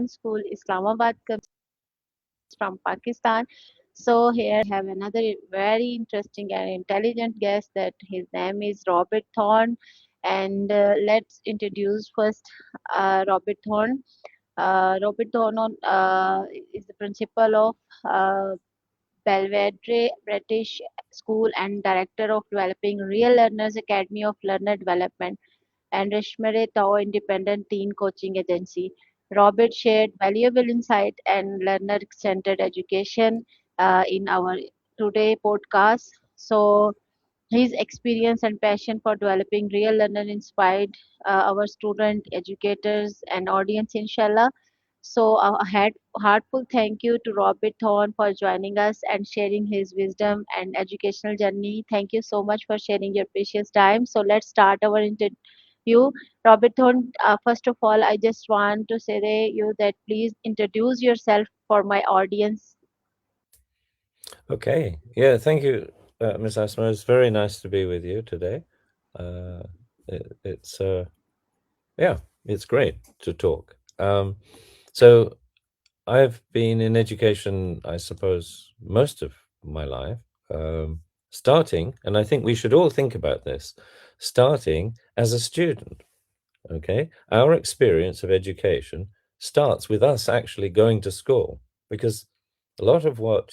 School, Islamabad comes from Pakistan. So here have another very interesting and intelligent guest that his name is Robert Thorn. And let's introduce first Robert Thorn. Robert Thorn is the principal of Belvedere British School and director of developing Real Learners Academy of Learner Development and Rushmere Tao Independent Teen Coaching Agency. Robert shared valuable insight and learner-centered education in our today podcast. So his experience and passion for developing real learner inspired our student, educators, and audience, inshallah. So, a heartful thank you to Robert Thorn for joining us and sharing his wisdom and educational journey. Thank you so much for sharing your precious time. So, let's start our interview. Robert Thorn, first of all, I just want to say to you that please introduce yourself for my audience. Okay. Yeah, thank you, Miss Asma. It's very nice to be with you today. Uh, it's yeah, it's great to talk. So I've been in education, I suppose, most of my life, starting, and I think we should all think about this, starting as a student. Okay, our experience of education starts with us actually going to school, because a lot of what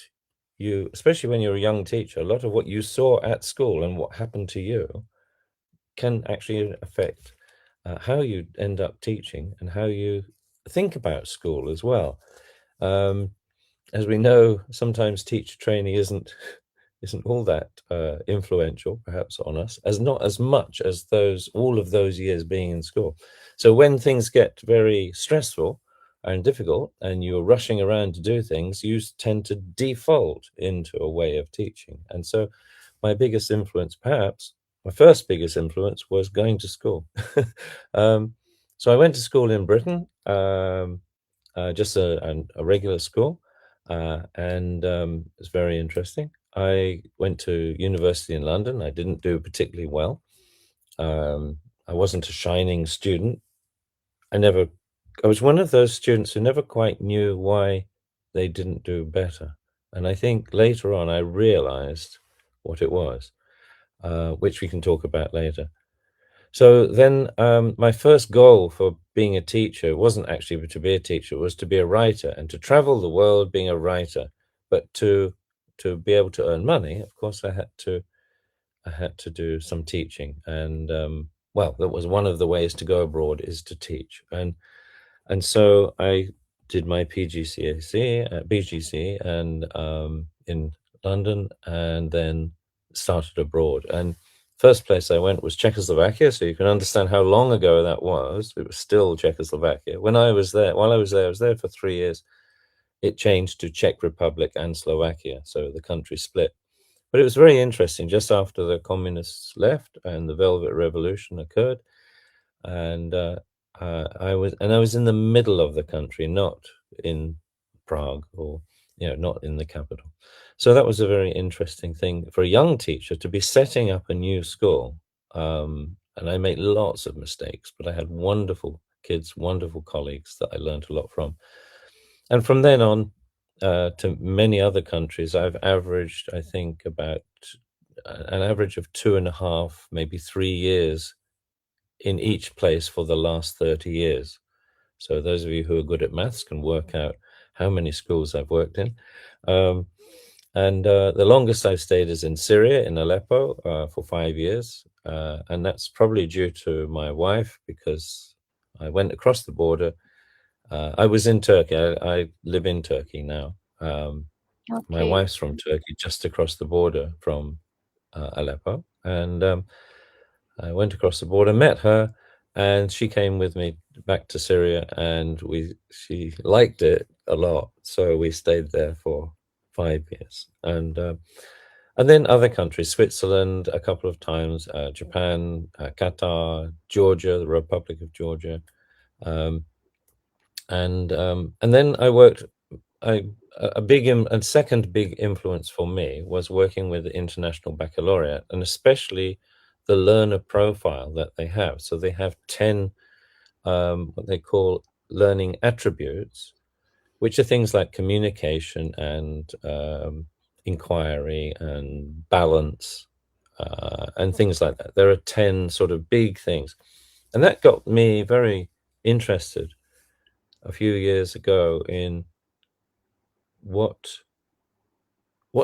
you, especially when you're a young teacher, a lot of what you saw at school and what happened to you can actually affect how you end up teaching and how you think about school as well. Um, as we know, sometimes teacher training isn't all that influential, perhaps, on us, as not as much as those all of those years being in school. So when things get very stressful and difficult, and you're rushing around to do things, you tend to default into a way of teaching. And so, my biggest influence, perhaps, my first biggest influence, was going to school. um, so I went to school in Britain, just a regular school, and it's very interesting. I went to university in London. I didn't do particularly well. I wasn't a shining student. I never, I was one of those students who never quite knew why they didn't do better. And I think later on I realized what it was, which we can talk about later. So then, my first goal for being a teacher wasn't actually to be a teacher; it was to be a writer and to travel the world being a writer. But to be able to earn money, of course, I had to do some teaching, and well, that was one of the ways to go abroad, is to teach, and so I did my PGCSE, BGC, and in London, and then started abroad. And first place I went was Czechoslovakia, so you can understand how long ago that was. It was still Czechoslovakia. When I was there, while I was there for 3 years. It changed to Czech Republic and Slovakia, so the country split. But it was very interesting. Just after the communists left and the Velvet Revolution occurred, and I was in the middle of the country, not in Prague, or not in the capital. So that was a very interesting thing for a young teacher to be setting up a new school. And I made lots of mistakes, but I had wonderful kids, wonderful colleagues that I learned a lot from. And from then on, to many other countries, I've averaged, I think, about an average of 2.5, maybe 3 years in each place for the last 30 years. So those of you who are good at maths can work out how many schools I've worked in. Um, and the longest I've stayed is in Syria, in Aleppo, for 5 years. And that's probably due to my wife, because I went across the border. I was in Turkey. I live in Turkey now. My Okay. wife's from Turkey, just across the border from Aleppo. And I went across the border, met her, and she came with me back to Syria, and she liked it a lot, so we stayed there for 5 years, and then other countries, Switzerland a couple of times, Japan, Qatar, Georgia, the Republic of Georgia, um, and then I worked. I a big and second big influence for me was working with the International Baccalaureate, and especially the learner profile that they have. So they have 10 what they call learning attributes, which are things like communication and inquiry and balance and things like that. There are 10 sort of big things. And that got me very interested a few years ago in what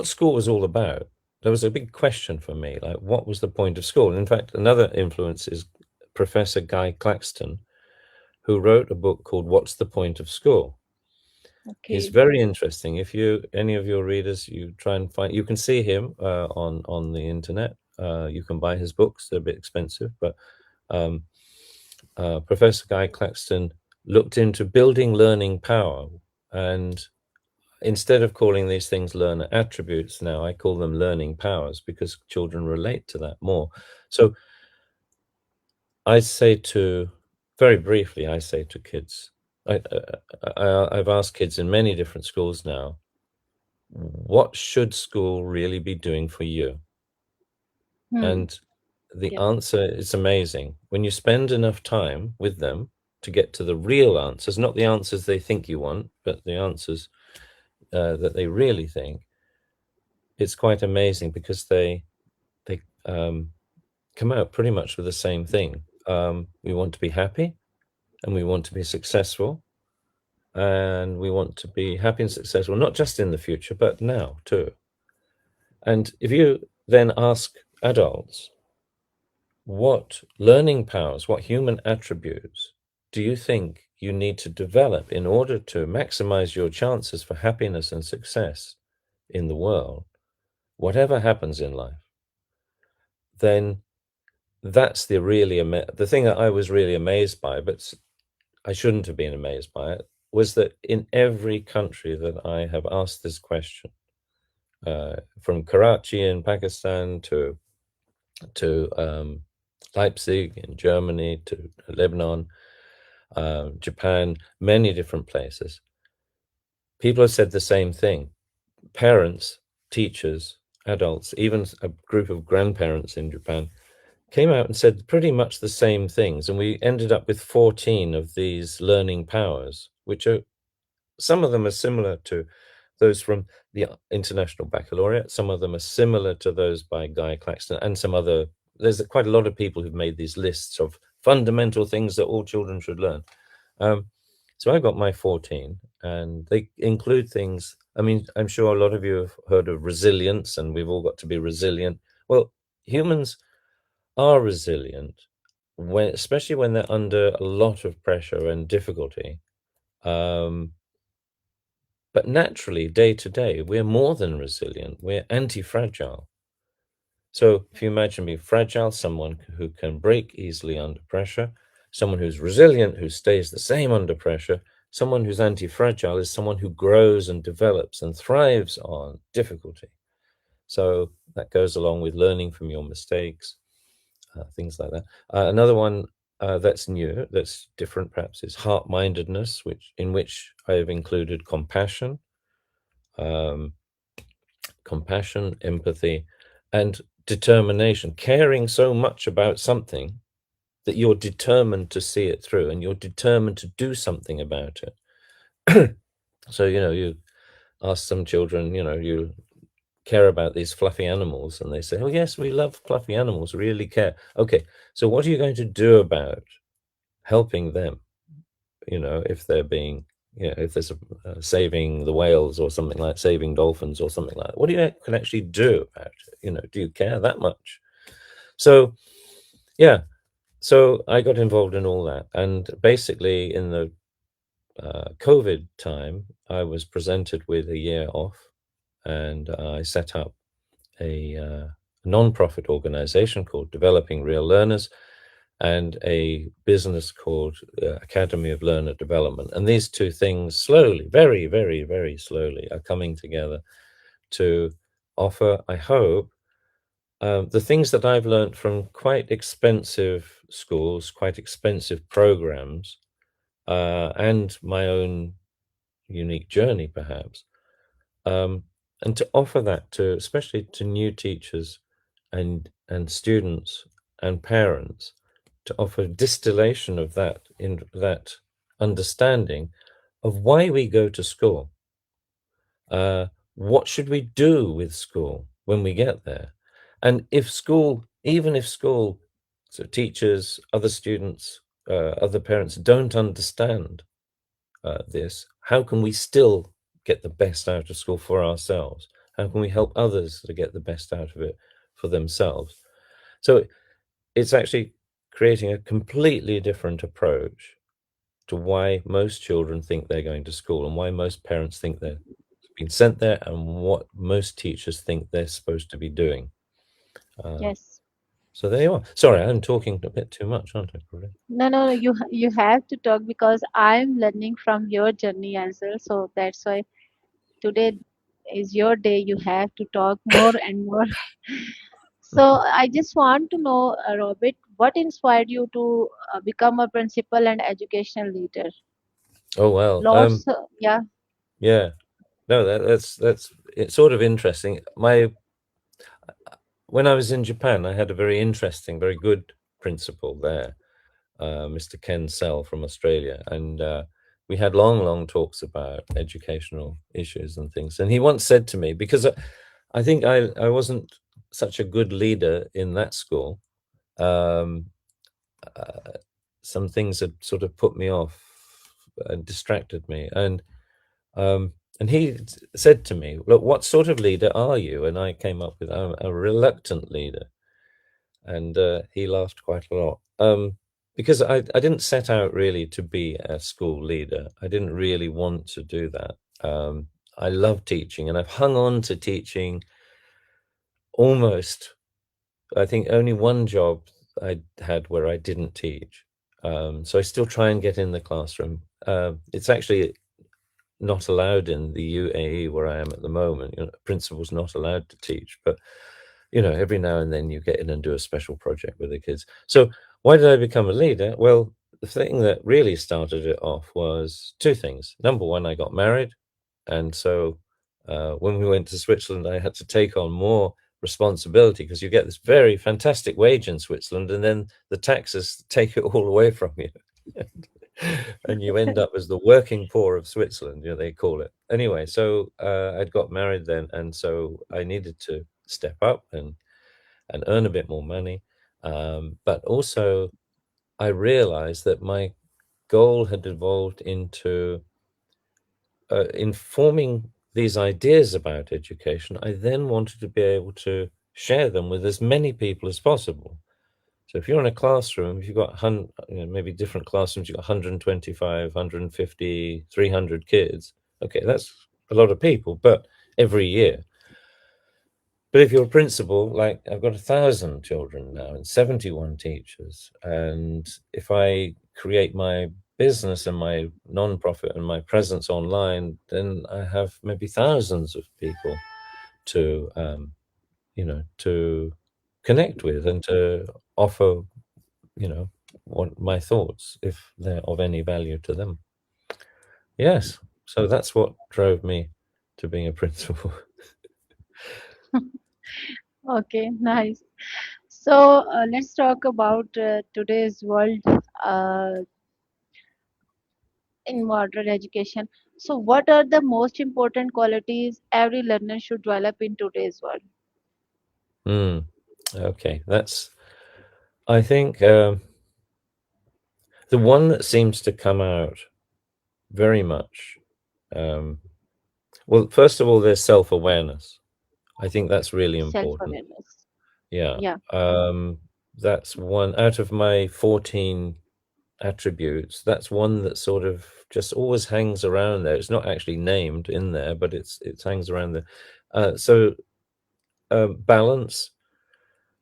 school was all about. There was a big question for me, like what was the point of school? And in fact, another influence is Professor Guy Claxton, who wrote a book called What's the Point of School? He's Okay. very interesting. If you any of your readers, you try and find, you can see him on the internet. You can buy his books; they're a bit expensive, but um, Professor Guy Claxton looked into building learning power, and instead of calling these things learner attributes, now I call them learning powers because children relate to that more. So I say to, very briefly, I say to kids, I've asked kids in many different schools now, what should school really be doing for you? Hmm. And the Yep. answer is amazing. When you spend enough time with them to get to the real answers, not the answers they think you want, but the answers that they really think, it's quite amazing because they come out pretty much with the same thing. We want to be happy and we want to be successful, and we want to be happy and successful, not just in the future, but now too. And if you then ask adults, what learning powers, what human attributes do you think you need to develop in order to maximize your chances for happiness and success in the world, whatever happens in life? Then that's the thing that I was really amazed by, but I shouldn't have been amazed by it, was that in every country that I have asked this question, from Karachi in Pakistan to Leipzig in Germany to Lebanon, Japan, many different places, people have said the same thing. Parents, teachers, adults, even a group of grandparents in Japan came out and said pretty much the same things. And we ended up with 14 of these learning powers, which are, some of them are similar to those from the International Baccalaureate. Some of them are similar to those by Guy Claxton and some other. There's quite a lot of people who've made these lists of fundamental things that all children should learn. Um, so I got my 14, and they include things. I mean, I'm sure a lot of you have heard of resilience, and we've all got to be resilient. Well, humans are resilient when, especially when they're under a lot of pressure and difficulty. Um, but naturally, day to day, we're more than resilient. We're anti-fragile. So if you imagine me fragile, someone who can break easily under pressure, someone who's resilient, who stays the same under pressure, someone who's anti-fragile is someone who grows and develops and thrives on difficulty. So that goes along with learning from your mistakes, things like that. Another one that's new, that's different perhaps, is heart-mindedness, which I have included um, compassion, empathy, and determination, caring so much about something that you're determined to see it through and you're determined to do something about it. So, you ask some children, you care about these fluffy animals, and they say, oh, yes, we love fluffy animals, really care. Okay, so what are you going to do about helping them? If they're being, if there's saving the whales or something, like saving dolphins or something like that, what do you can actually do about it? Do you care that much? So, yeah, so I got involved in all that. And basically, in the COVID time, I was presented with a year off, and I set up a non-profit organization called Developing Real Learners, and a business called Academy of Learner Development. And these two things slowly, very, very, very slowly, are coming together to offer, I hope, the things that I've learned from quite expensive schools, quite expensive programs, and my own unique journey, perhaps, um, and to offer that to, especially to new teachers and students and parents, to offer distillation of that in that understanding of why we go to school. What should we do with school when we get there? And if school, even if school, so teachers, other students, other parents don't understand this, how can we still get the best out of school for ourselves? How can we help others to get the best out of it for themselves? So it's actually creating a completely different approach to why most children think they're going to school and why most parents think they're being sent there and what most teachers think they're supposed to be doing. Uh, Yes. so there you are. Sorry, I'm talking a bit too much, aren't I, Corinne? No, no, you have to talk because I'm learning from your journey as well. So that's why today is your day. You have to talk more and more. So I just want to know, Robert, what inspired you to become a principal and educational leader? Oh well, Lots, yeah, yeah. No, that's it's sort of interesting. My When I was in Japan, I had a very interesting, very good principal there, Mr. Ken Sell from Australia, and we had long, long talks about educational issues and things. And he once said to me, because I think I wasn't such a good leader in that school, um, uh, some things had sort of put me off and distracted me, and he said to me, "Look, what sort of leader are you?" And I came up with, "I'm a reluctant leader." And he laughed quite a lot. Because I didn't set out really to be a school leader. I didn't really want to do that. I love teaching, and I've hung on to teaching almost. I think only one job I had where I didn't teach. So I still try and get in the classroom. It's actually not allowed in the UAE where I am at the moment. You know, a principal's not allowed to teach, but every now and then you get in and do a special project with the kids. So why did I become a leader? Well, the thing that really started it off was two things. Number one, I got married, and so when we went to Switzerland, I had to take on more responsibility because you get this very fantastic wage in Switzerland, and then the taxes take it all away from you. And you end up as the working poor of Switzerland, they call it. Anyway, so I'd got married then, and so I needed to step up and earn a bit more money. But also, I realized that my goal had evolved into informing these ideas about education. I then wanted to be able to share them with as many people as possible. So if you're in a classroom, if you've got maybe different classrooms, you've got 125, 150, 300 kids. Okay, that's a lot of people, but every year. But if you're a principal, like I've got 1,000 children now and 71 teachers, and if I create my business and my non-profit and my presence online, then I have maybe thousands of people to to connect with and to offer what my thoughts if they're of any value to them. Yes, so that's what drove me to being a principal. okay, nice. So let's talk about today's world in modern education. So, what are the most important qualities every learner should develop in today's world? Mm, okay, that's I think the one that seems to come out very much. Um, well, first of all, there's self-awareness. I think that's really Self important. awareness. Yeah, Yeah. that's one out of my 14 attributes. That's one that sort of just always hangs around there. It's not actually named in there, but it hangs around there. So balance,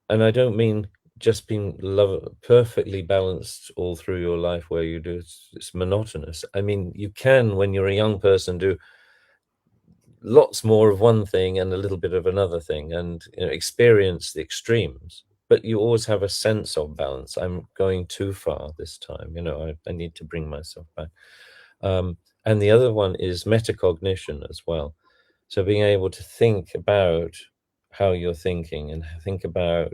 and I don't mean just being perfectly balanced all through your life where you do it's monotonous. I mean, you can when you're a young person do lots more of one thing and a little bit of another thing, and experience the extremes. But you always have a sense of balance. I'm going too far this time. I need to bring myself back. And the other one is metacognition as well. So being able to think about how you're thinking and think about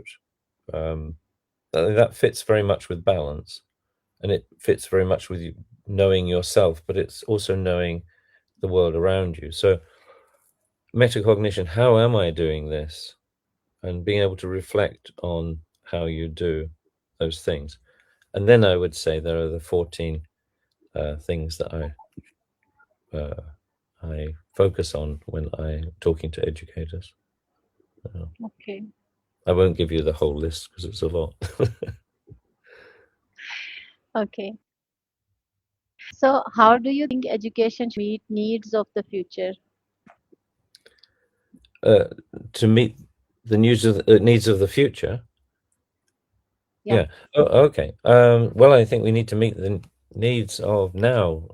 that fits very much with balance, and it fits very much with you knowing yourself, but it's also knowing the world around you. So metacognition, how am I doing this? And being able to reflect on how you do those things. And then I would say there are the 14 things that I focus on when I'm talking to educators. Okay. I won't give you the whole list because it's a lot. Okay. So, how do you think education should meet needs of the future? uh, to meet the needs of the future. Yeah. Yeah. Oh, okay. Well, I think we need to meet the needs of now.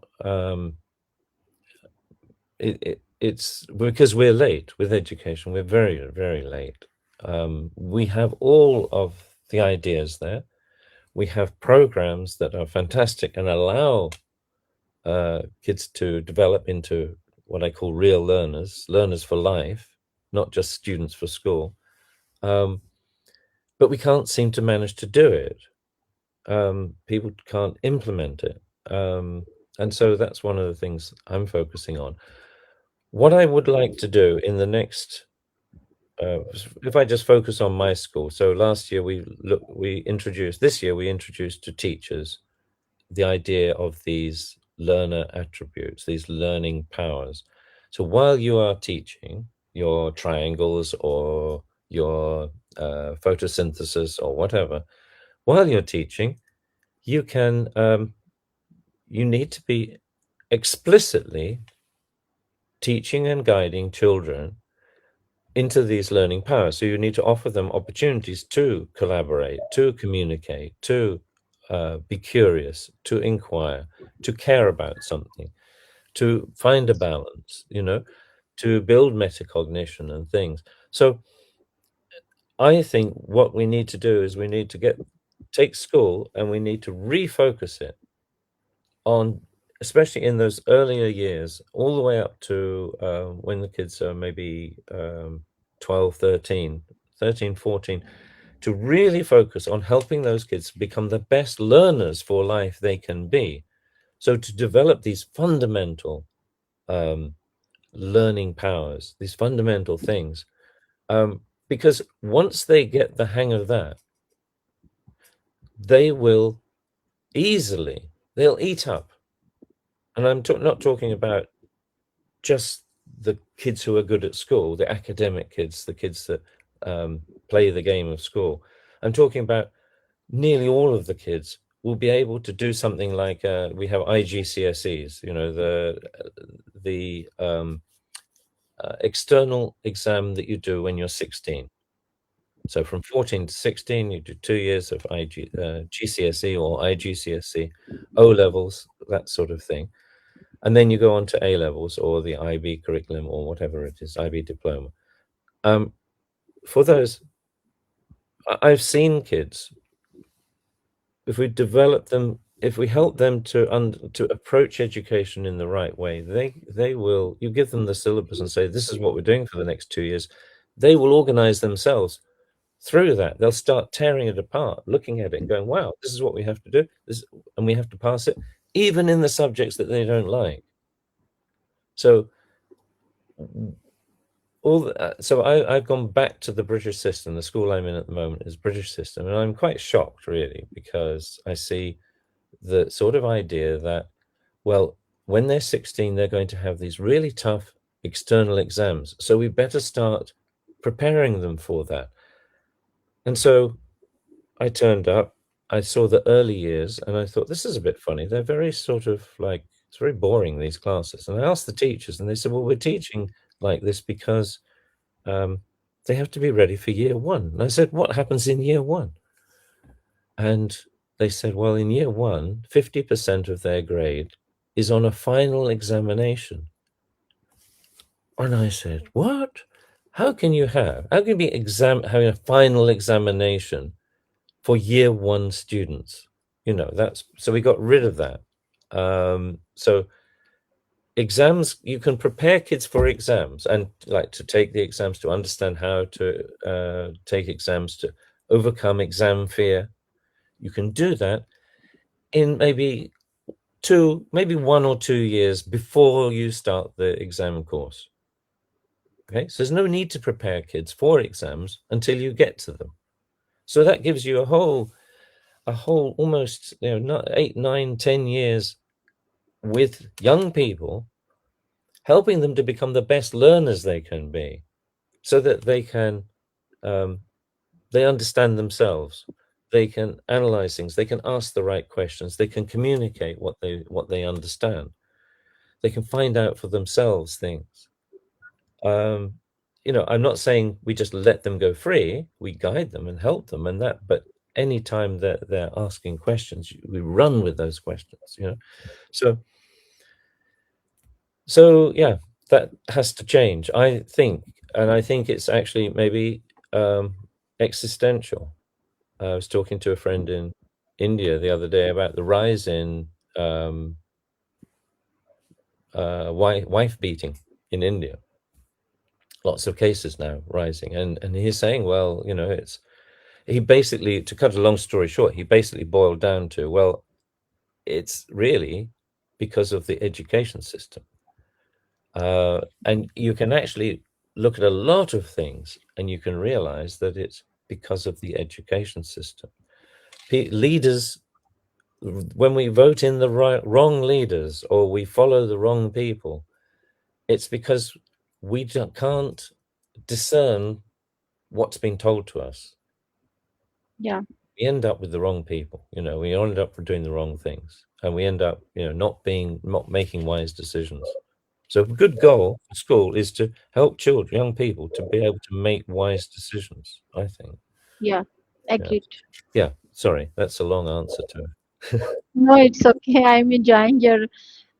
It's because we're late with education. We're very, very late. We have all of the ideas there. We have programs that are fantastic and allow kids to develop into what I call real learners, learners for life, not just students for school. But we can't seem to manage to do it. People can't implement it. And so that's one of the things I'm focusing on. What I would like to do in the next, if I just focus on my school. So last year this year we introduced to teachers the idea of these learner attributes, these learning powers. So while you are teaching your triangles or your photosynthesis or whatever, while you're teaching, you can you need to be explicitly teaching and guiding children into these learning powers. So you need to offer them opportunities to collaborate, to communicate, to be curious, to inquire, to care about something, to find a balance, to build metacognition and things. So I think what we need to do is we need to take school and we need to refocus it on, especially in those earlier years, all the way up to when the kids are maybe 12, 13, 14, to really focus on helping those kids become the best learners for life they can be. So to develop these fundamental learning powers, these fundamental things, because once they get the hang of that, they will they'll eat up. And I'm not talking about just the kids who are good at school, the academic kids, the kids that play the game of school. I'm talking about nearly all of the kids will be able to do something like we have IGCSEs, the external exam that you do when you're 16. So from 14 to 16, you do 2 years of GCSE or IGCSE, O levels, that sort of thing. And then you go on to A levels or the IB curriculum or whatever it is, IB diploma. For those, I've seen kids, if we develop them, if we help them to approach education in the right way, they will. You give them the syllabus and say, "This is what we're doing for the next 2 years." They will organize themselves through that. They'll start tearing it apart, looking at it, and going, "Wow, this is what we have to do, and we have to pass it, even in the subjects that they don't like." So I've gone back to the British system. The school I'm in at the moment is British system, and I'm quite shocked, really, because I see the sort of idea that, well, when they're 16, they're going to have these really tough external exams, so we better start preparing them for that. And so I turned up, I saw the early years, and I thought, this is a bit funny. They're very sort of like, it's very boring, these classes. And I asked the teachers, and they said, well, we're teaching like this because they have to be ready for year one. And I said, what happens in year one? And they said, well, in year one, 50% of their grade is on a final examination. And I said, what? How can you be having a final examination for year one students? So we got rid of that. So exams, you can prepare kids for exams and like to take the exams, to understand how to take exams, to overcome exam fear. You can do that in maybe maybe 1 or 2 years before you start the exam course. Okay, so there's no need to prepare kids for exams until you get to them. So that gives you a whole almost, not 8, 9, 10 years with young people, helping them to become the best learners they can be, so that um, they understand themselves, they can analyze things, they can ask the right questions, they can communicate what they understand, they can find out for themselves things. Um, I'm not saying we just let them go free. We guide them and help them, and that. But anytime that they're asking questions, we run with those questions. So yeah, that has to change, I think, and I think it's actually maybe um, existential. I was talking to a friend in India the other day about the rise in um, wife beating in India. Lots of cases now rising, and he's saying, well, he basically, to cut a long story short, he basically boiled down to, well, it's really because of the education system. And you can actually look at a lot of things and you can realize that it's because of the education system. Leaders, when we vote in the wrong leaders or we follow the wrong people, it's because we can't discern what's been told to us. Yeah. We end up with the wrong people. We end up doing the wrong things, and we end up, not making wise decisions. So a good goal for school is to help children, young people, to be able to make wise decisions, I think. Yeah. Yeah. Agreed. Yeah. Sorry, that's a long answer to it. No, it's okay. I'm enjoying your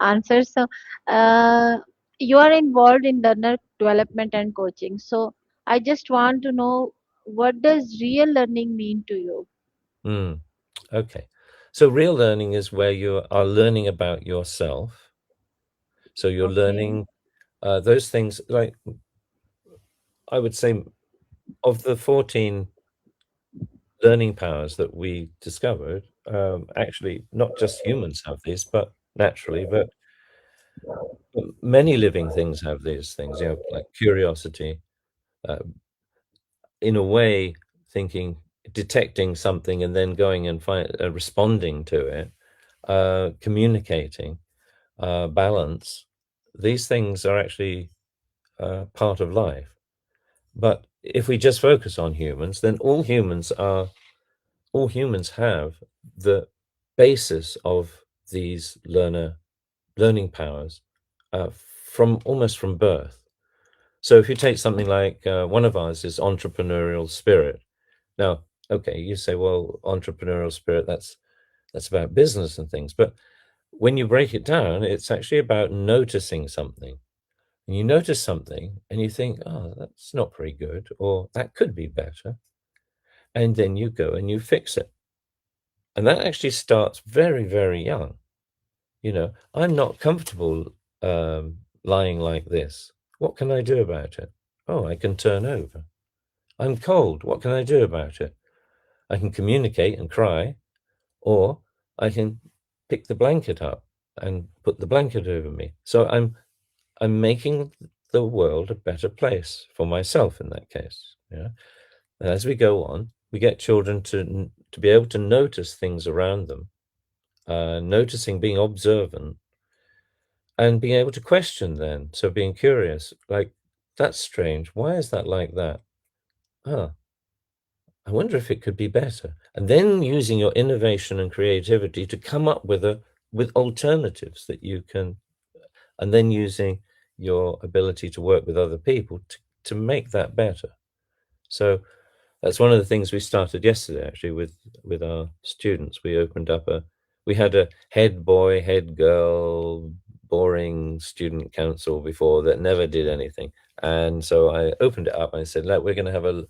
answer. So, uh, you are involved in learner development and coaching. So, I just want to know, what does real learning mean to you? Mm, okay. So real learning is where you are learning about yourself. So you're Okay. learning those things, like, I would say, of the 14 learning powers that we discovered, actually, not just humans have these, but naturally, but many living things have these things, like curiosity, uh, in a way, thinking, detecting something, and then going and responding to it, communicating, balance. These things are actually part of life. But if we just focus on humans, then all humans have the basis of these learning powers, almost from birth. So if you take something like, one of ours is entrepreneurial spirit. Now, okay, you say, well, entrepreneurial spirit, that's about business and things. But when you break it down, it's actually about noticing something. And you notice something and you think, oh, that's not very good, or that could be better. And then you go and you fix it. And that actually starts very, very young. I'm not comfortable lying like this. What can I do about it? Oh, I can turn over. I'm cold. What can I do about it? I can communicate and cry, or I can pick the blanket up and put the blanket over me. So I'm making the world a better place for myself in that case. Yeah. And as we go on, we get children to be able to notice things around them, noticing, being observant, and being able to question then. So being curious, like, that's strange. Why is that like that? Ah, I wonder if it could be better. And then using your innovation and creativity to come up with alternatives that you can, and then using your ability to work with other people to make that better. So that's one of the things we started yesterday, actually, with our students. We had a head boy, head girl, boring student council before that never did anything. And so I opened it up and I said, look, we're going to have a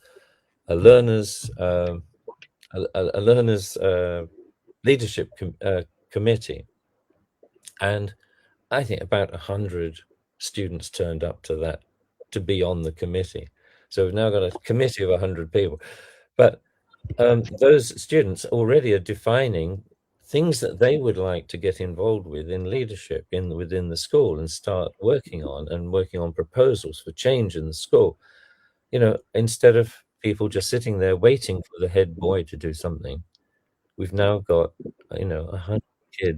learners, a learners leadership committee. And I think about 100 students turned up to that, to be on the committee. So we've now got a committee of 100 people. But those students already are defining things that they would like to get involved with in leadership within the school and start working on proposals for change in the school. Instead of people just sitting there waiting for the head boy to do something, we've now got 100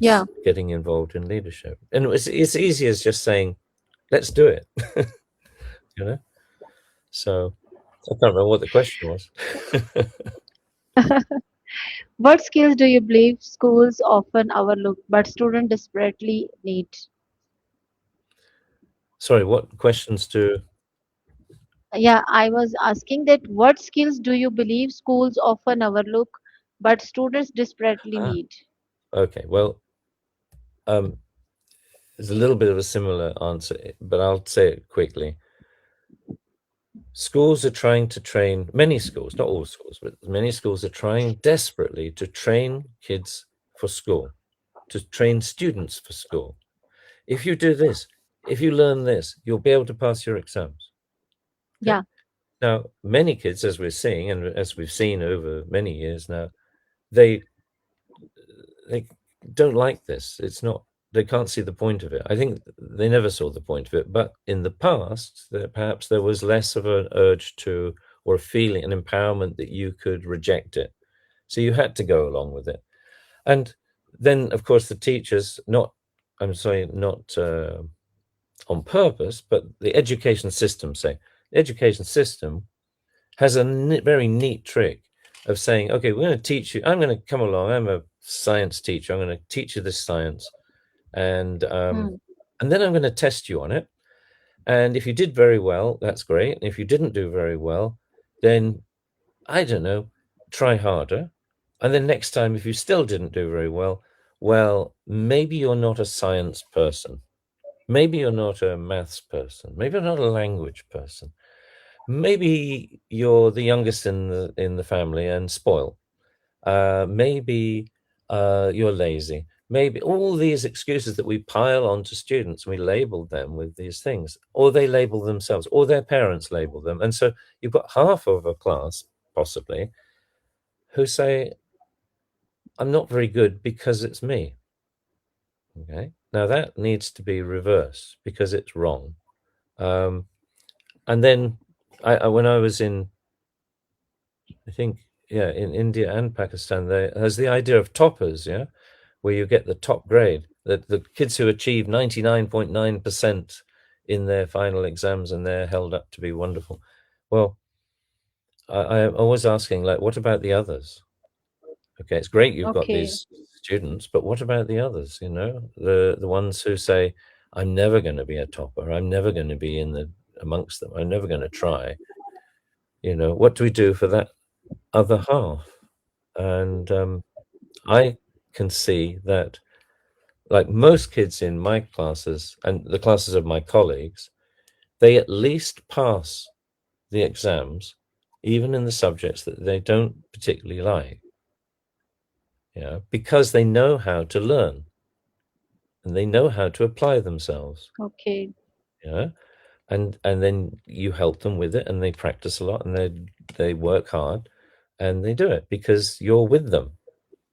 Yeah. kids getting involved in leadership, and it's easy as just saying, "Let's do it." you know. So I can't remember what the question was. What skills do you believe schools often overlook but students desperately need? Sorry, what questions do? Yeah, I was asking that what skills do you believe schools often overlook but students desperately Ah, need? okay. Well, um, there's a little bit of a similar answer, but I'll say it quickly. Schools are trying to train, many schools, not all schools, but many schools are trying desperately to train kids for school, to train students for school. If you do this, if you learn this, you'll be able to pass your exams. Okay. Yeah, Now, many kids, as we're seeing, and as we've seen over many years now, they they don't like this. It's not, they can't see the point of it. I think they never saw the point of it. But in the past, perhaps there was less of an urge to, or a feeling, an empowerment that you could reject it. So you had to go along with it. And then, of course, the teachers, I'm sorry, not on purpose, but the education system, the education system has a very neat trick of saying, okay, we're going to teach you. I'm going to come along. I'm a science teacher. I'm going to teach you this science, and hmm, then I'm going to test you on it. And if you did very well, that's great. And if you didn't do very well, then I don't know, try harder. And then next time, if you still didn't do very well, well, maybe you're not a science person. Maybe you're not a maths person. Maybe you're not a language person. Maybe you're the youngest in the family and spoiled. Maybe you're lazy. Maybe all these excuses that we pile onto students, we label them with these things, or they label themselves, or their parents label them. And so you've got half of a class, possibly, who say, I'm not very good because it's me. Okay. Now that needs to be reversed because it's wrong. Um, and then when I was in, I think, yeah, in India and Pakistan, there's the idea of toppers, yeah, where you get the top grade, the kids who achieve 99.9% in their final exams and they're held up to be wonderful. Well, I'm always asking, like, what about the others? Okay, it's great you've got okay, these students, but what about the others? The ones who say, I'm never going to be a topper. I'm never going to be amongst them. I'm never going to try. What do we do for that other half? And I can see that, like most kids in my classes and the classes of my colleagues, they at least pass the exams, even in the subjects that they don't particularly like, because they know how to learn and they know how to apply themselves. okay, Yeah. And then you help them with it and they practice a lot and they work hard and they do it because you're with them.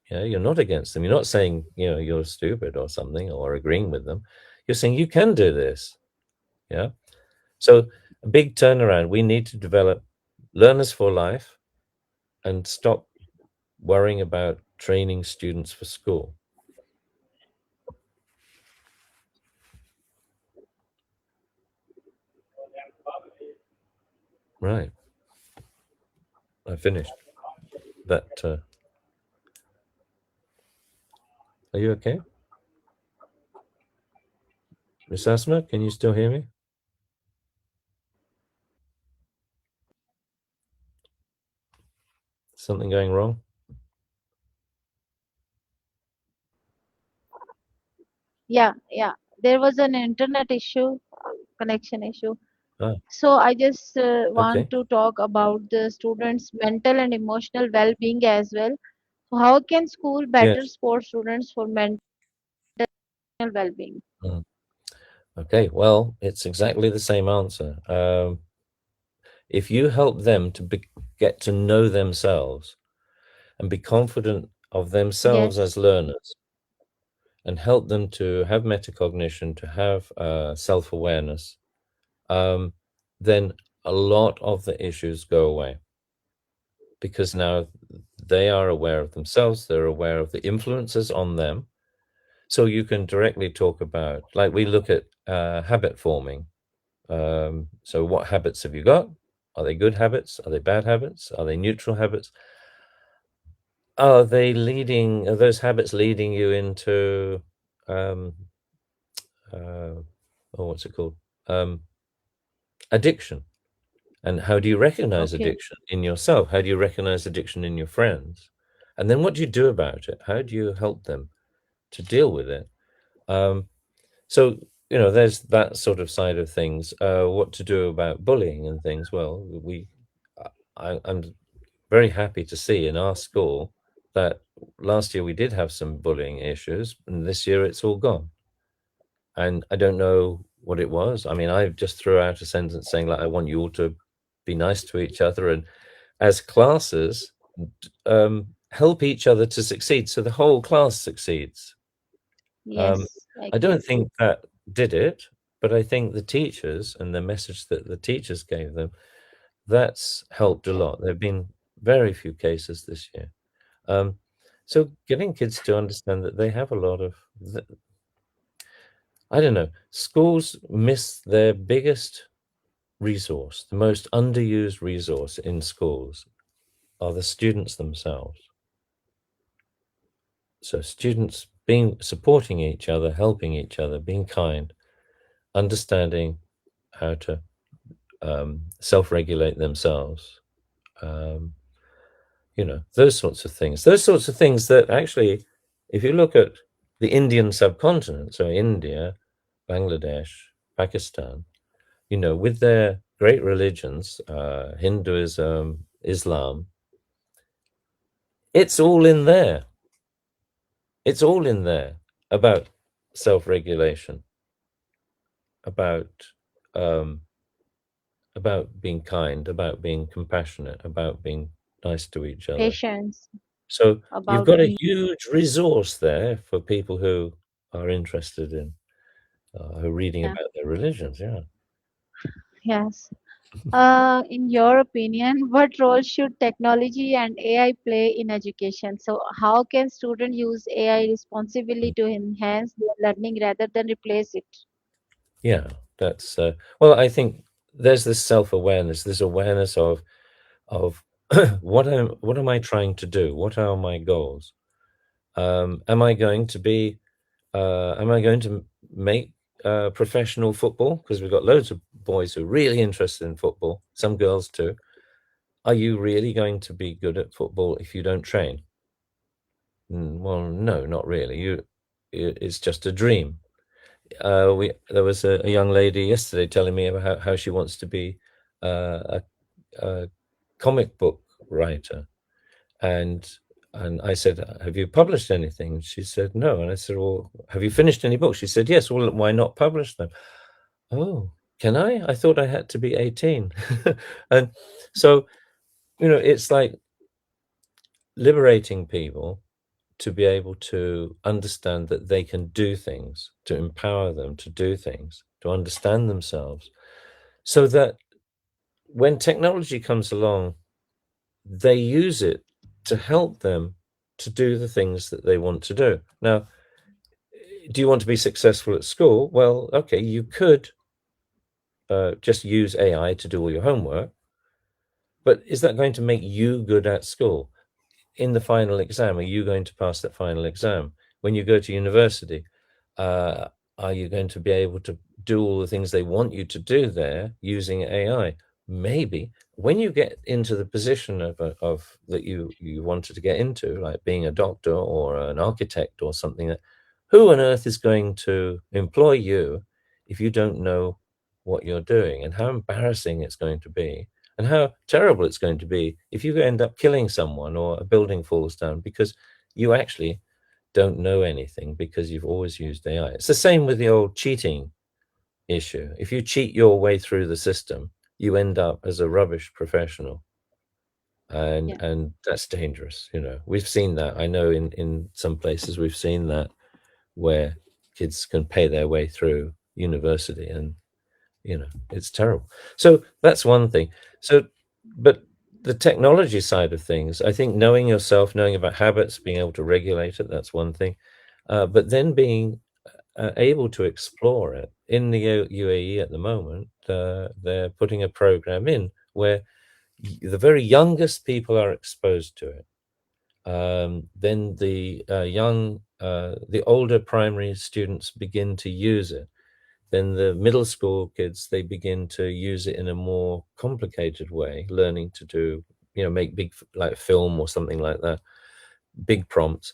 You're not against them. You're not saying, you're stupid or something or agreeing with them. You're saying you can do this. Yeah. So a big turnaround. We need to develop learners for life and stop worrying about training students for school. Right. I finished that. Are you okay? Miss Asma, can you still hear me? Something going wrong? yeah, yeah. There was an internet issue, connection issue. Ah, So I just want okay. to talk about the students' mental and emotional well-being as well. So how can school better Yes. support students for mental well-being? Mm. Okay. Well, it's exactly the same answer. If you help them to get to know themselves and be confident of themselves Yes. as learners and help them to have metacognition, to have self-awareness, um, then a lot of the issues go away because now they are aware of themselves, they're aware of the influences on them. So you can directly talk about, like we look at habit forming. So what habits have you got? Are they good habits? Are they bad habits? Are they neutral habits? Are those habits leading you into, um, oh, what's it called? Um, Addiction. And how do you recognize Okay. addiction in yourself? How do you recognize addiction in your friends? And then what do you do about it? How do you help them to deal with it? Um, so, there's that sort of side of things. What to do about bullying and things? Well, I'm very happy to see in our school that last year we did have some bullying issues, and this year it's all gone. And I don't know what it was. I mean, I just threw out a sentence saying, like, I want you all to be nice to each other and as classes help each other to succeed so the whole class succeeds. Um, Yes, I don't exactly. think that did it, but I think the teachers and the message that the teachers gave them, that's helped a lot. There have been very few cases this year. Um, so getting kids to understand that they have a lot of, I don't know, schools miss their biggest resource, the most underused resource in schools are the students themselves. So students supporting each other, helping each other, being kind, understanding how to self-regulate themselves, um, those sorts of things. Those sorts of things that actually, if you look at the Indian subcontinent, so India, Bangladesh, Pakistan, with their great religions, Hinduism, Islam, it's all in there. It's all in there about self-regulation, about um, about being kind, about being compassionate, about being nice to each other. Patience So you've about got a being. huge resource there for people who are interested in who are reading Yeah. about their religions. Yeah. Yes. In your opinion, what role should technology and AI play in education? So, how can students use AI responsibly to enhance their learning rather than replace it? Yeah, that's well. I think there's this self-awareness, this awareness of what am I trying to do? What are my goals? Am I going to be am I going to make professional football? Because we've got loads of boys who are really interested in football, some girls too. Are you really going to be good at football if you don't train? Well, no, not really. It's just a dream. There was a young lady yesterday telling me about how she wants to be a comic book writer, and I said, "Have you published anything?" And she said, "No." And I said, "Well, have you finished any books?" She said, "Yes." Well, why not publish them? Oh, can I? I thought I had to be 18. And so, it's like liberating people to be able to understand that they can do things, to empower them to do things, to understand themselves, so that when technology comes along, they use it to help them to do the things that they want to do. Now, do you want to be successful at school? Well, okay, you could just use AI to do all your homework, but is that going to make you good at school? In the final exam, are you going to pass that final exam? When you go to university, uh, are you going to be able to do all the things they want you to do there using AI? Maybe. When you get into the position of that you wanted to get into, like being a doctor or an architect or something, who on earth is going to employ you if you don't know what you're doing, and how embarrassing it's going to be, and how terrible it's going to be if you end up killing someone or a building falls down because you actually don't know anything because you've always used AI. It's the same with the old cheating issue. If you cheat your way through the system, you end up as a rubbish professional. and Yeah. that's dangerous. We've seen that. I know in some places we've seen that where kids can pay their way through university, and it's terrible. So that's one thing. So, but the technology side of things, I think knowing yourself, knowing about habits, being able to regulate it, that's one thing. But then being able to explore it. In the UAE at the moment, they're putting a program in where the very youngest people are exposed to it. Then the older primary students begin to use it. Then the middle school kids, they begin to use it in a more complicated way, learning to do, make big, like film or something like that, big prompts.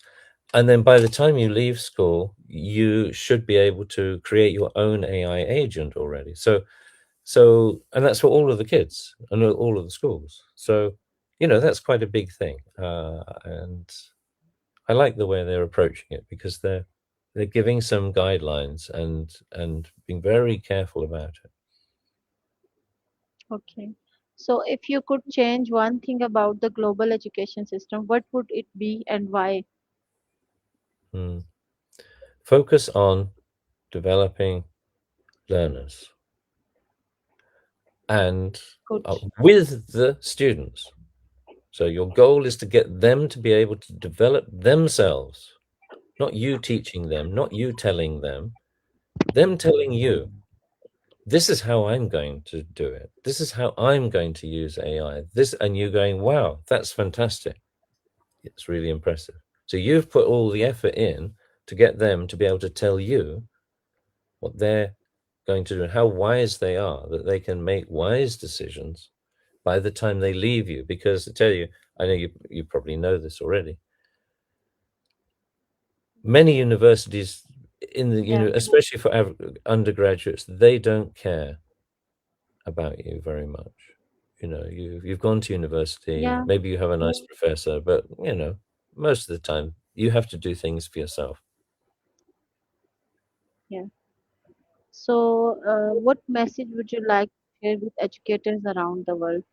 And then by the time you leave school, you should be able to create your own AI agent already. And that's for all of the kids and all of the schools. So, that's quite a big thing. And I like the way they're approaching it because they're giving some guidelines and being very careful about it. Okay. So if you could change one thing about the global education system, what would it be and why? Mm. Focus on developing learners and Good. with the students. So your goal is to get them to be able to develop themselves, not you teaching them, not you telling them telling you, this is how I'm going to do it. This is how I'm going to use AI. And you going, wow, that's fantastic. It's really impressive. So you've put all the effort in to get them to be able to tell you what they're going to do and how wise they are, that they can make wise decisions by the time they leave you. Because I tell you, I know you probably know this already. Many universities in the Yeah. especially for undergraduates, they don't care about you very much. You've gone to university, Yeah. maybe you have a nice professor, but most of the time you have to do things for yourself. Yeah. So, what message would you like to share with educators around the world?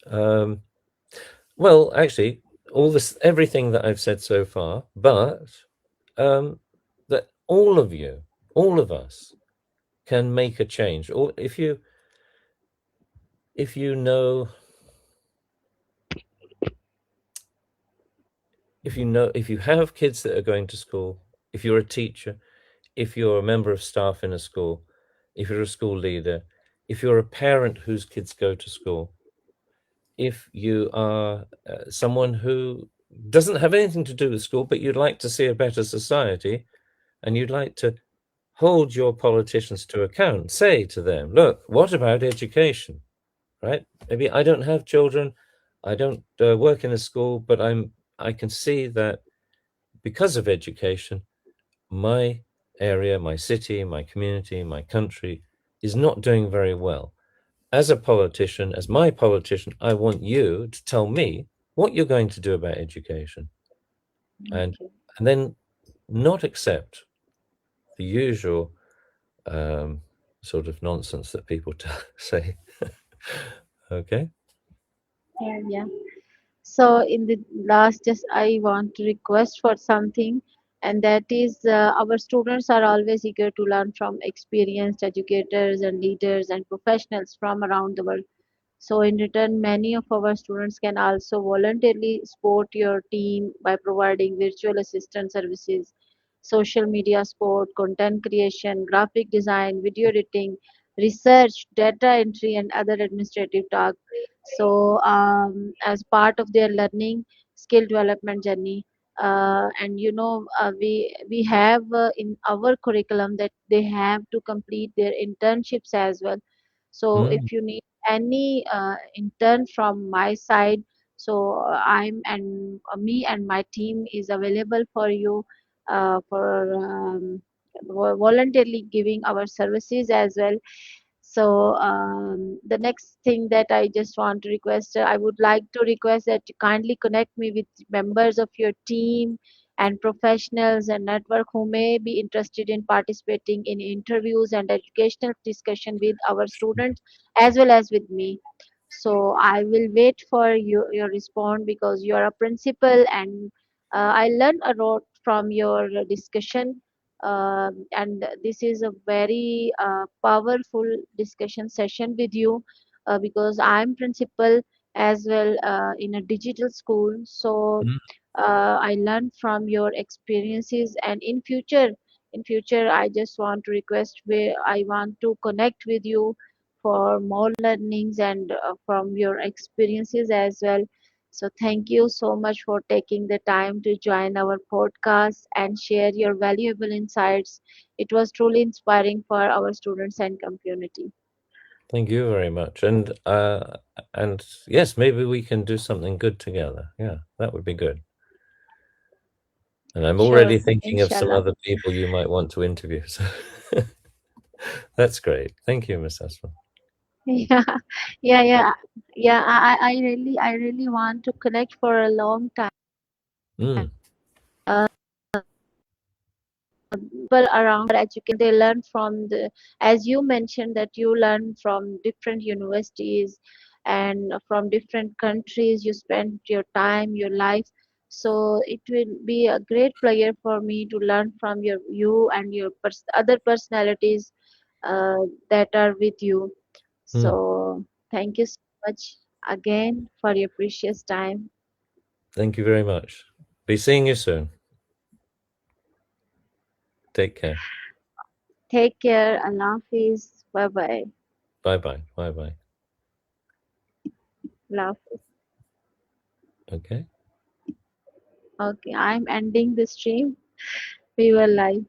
um, well, actually, everything that I've said so far, but that all of you, all of us, can make a change. Or if you know if you have kids that are going to school, if you're a teacher, if you're a member of staff in a school, if you're a school leader, if you're a parent whose kids go to school, if you are someone who doesn't have anything to do with school, but you'd like to see a better society and you'd like to hold your politicians to account, say to them, look, what about education? Right? Maybe I don't have children, I don't work in a school, but I can see that because of education, my area, my city, my community, my country is not doing very well. As a politician, as my politician, I want you to tell me what you're going to do about education, and Okay. and then not accept the usual sort of nonsense that people say. Okay. Yeah. So, in the last, just I want to request for something, and that is our students are always eager to learn from experienced educators and leaders and professionals from around the world. So, in return, many of our students can also voluntarily support your team by providing virtual assistant services, social media support, content creation, graphic design, video editing, research, data entry, and other administrative tasks. So, as part of their learning skill development journey, we have in our curriculum that they have to complete their internships as well. So, Mm, if you need any intern from my side, so I'm and me and my team is available for you for voluntarily giving our services as well. So the next thing that I just want to request, I would like to request that you kindly connect me with members of your team and professionals and network who may be interested in participating in interviews and educational discussion with our students as well as with me. So I will wait for your response because you are a principal, and I learned a lot from your discussion. And this is a very powerful discussion session with you, because I'm principal as well in a digital school. So Mm. I learned from your experiences, and in future I just want to request where I want to connect with you for more learnings and from your experiences as well. So thank you so much for taking the time to join our podcast and share your valuable insights. It was truly inspiring for our students and community. Thank you very much. And yes, maybe we can do something good together. Yeah, that would be good. And I'm already Sure, thinking of some inshallah. other people you might want to interview. So that's great. Thank you, Miss Asma. Yeah, yeah. I really want to connect for a long time. Mm, Uh, People around education, they learn from the, as you mentioned that you learn from different universities and from different countries. You spend your time, your life. So it will be a great pleasure for me to learn from you and your other personalities uh, that are with you. mm. So thank you so much again for your precious time. Thank you very much. Be seeing you soon. Take care. Take care. Allah Hafiz. Bye bye. Bye bye. Bye bye. Allah. Okay. Okay, I'm ending the stream. We were live.